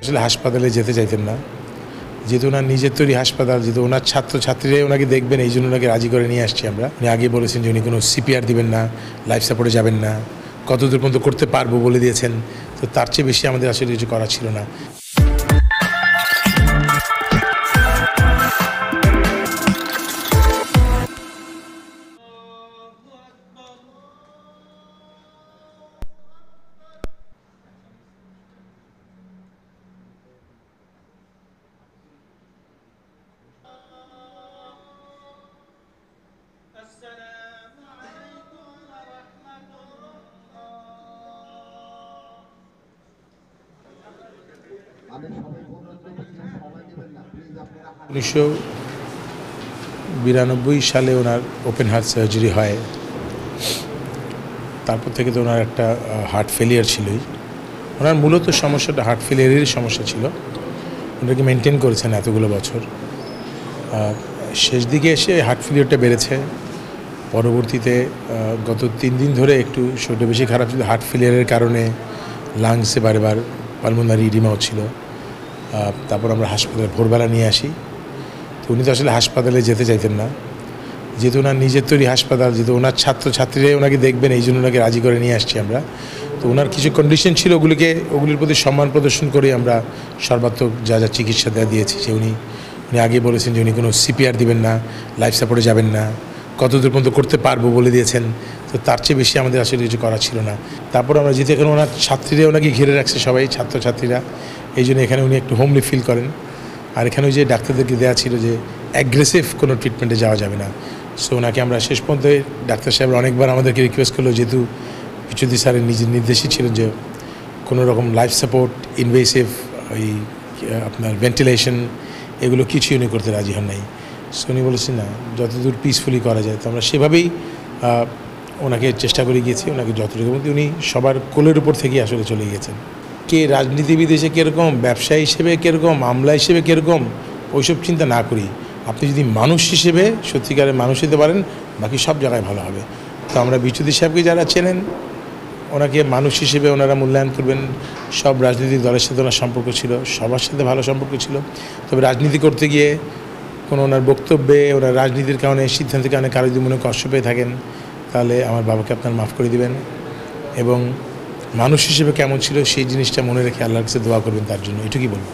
আসলে হাসপাতালে যেতে চাইতেন না, যেহেতু ওনার নিজের তৈরি হাসপাতাল, যেহেতু ওনার ছাত্রছাত্রীরাই ওনাকে দেখবেন, এই জন্য ওনাকে রাজি করে নিয়ে আসছি আমরা। উনি আগে বলেছেন যে উনি কোনো সিপিআর দিবেন না, লাইফ সাপোর্টে যাবেন না, কতদূর পর্যন্ত করতে পারবো বলে দিয়েছেন। তো তার চেয়ে বেশি আমাদের আসলে কিছু করা ছিল না। উনিশশো 1992 সালে ওনার ওপেন হার্ট সার্জারি হয়। তারপর থেকে তো ওনার একটা হার্ট ফেলিয়ার ছিলই। ওনার মূলত সমস্যাটা হার্ট ফেলিয়ারেরই সমস্যা ছিল, ওনাকে মেনটেন করেছেন এতগুলো বছর। শেষ দিকে এসে হার্ট ফেলিয়ারটা বেড়েছে। পরবর্তীতে গত 3 দিন ধরে একটু শরীরটা বেশি খারাপ ছিল। হার্ট ফেলিয়ারের কারণে লাংসে বারবার পালমোনারি ইডিমা হচ্ছিল। তারপর আমরা হাসপাতালে ভোরবেলা নিয়ে আসি। তো উনি তো আসলে হাসপাতালে যেতে চাইতেন না, যেহেতু ওনার নিজের তৈরি হাসপাতাল, যেহেতু ওনার ছাত্রছাত্রীরাই ওনাকে দেখবেন, এই জন্য ওনাকে রাজি করে নিয়ে আসছি আমরা। তো ওনার কিছু কন্ডিশন ছিল, ওগুলির প্রতি সম্মান প্রদর্শন করে আমরা সর্বাত্মক যা যা চিকিৎসা দিয়েছি। যে উনি আগে বলেছেন যে উনি কোনো সিপিআর দিবেন না, লাইফ সাপোর্টে যাবেন না, কতদূর পর্যন্ত করতে পারবো বলে দিয়েছেন। তো তার চেয়ে বেশি আমাদের আসলে কিছু করা ছিল না। তারপর আমরা যেহেতু এখানে ওনার ছাত্রীরা ওনাকে ঘিরে রাখছে, সবাই ছাত্রছাত্রীরা, এই জন্য এখানে উনি একটু হোমলি ফিল করেন। আর এখানে ওই যে ডাক্তারদেরকে দেওয়া ছিল যে অ্যাগ্রেসিভ কোনো ট্রিটমেন্টে যাওয়া যাবে না। সো ওনাকে আমরা শেষ পর্যন্ত ডাক্তার সাহেব অনেকবার আমাদেরকে রিকোয়েস্ট করলো, যেহেতু বিচ্যুতি স্যারের নিজের নির্দেশই ছিলেন যে কোনো রকম লাইফ সাপোর্ট, ইনভেসিভ, ওই আপনার ভেন্টিলেশন, এগুলো কিছুই উনি করতে রাজি হন নাই। সো উনি বলেছেন না, যতদূর পিসফুলি করা যায়। তো আমরা সেভাবেই ওনাকে চেষ্টা করে গিয়েছি। ওনাকে যতটুকু উনি সবার কোলের উপর থেকেই আসলে চলে গিয়েছেন। কে রাজনীতিবিদ হিসেবে কীরকম, ব্যবসায়ী হিসেবে কীরকম, আমলা হিসেবে কীরকম, ওইসব চিন্তা না করি। আপনি যদি মানুষ হিসেবে সত্যিকারের মানুষ হতে পারেন, বাকি সব জায়গায় ভালো হবে। তো আমরা বিচ্যুতি সাহেবকে যারা চেনেন, ওনাকে মানুষ হিসেবে ওনারা মূল্যায়ন করবেন। সব রাজনৈতিক দলের সাথে ওনার সম্পর্ক ছিল, সবার সাথে ভালো সম্পর্ক ছিল। তবে রাজনীতি করতে গিয়ে কোনো ওনার বক্তব্যে, ওনার রাজনীতির কারণে, সিদ্ধান্তের কারণে কারো যদি মনে কষ্ট পেয়ে থাকেন, তাহলে আমার বাবাকে আপনার মাফ করে দিবেন। এবং মানুষ হিসেবে কেমন ছিল সেই জিনিসটা মনে রেখে আল্লাহর কাছে দোয়া করবেন তার জন্য, এটুকুই বলবো।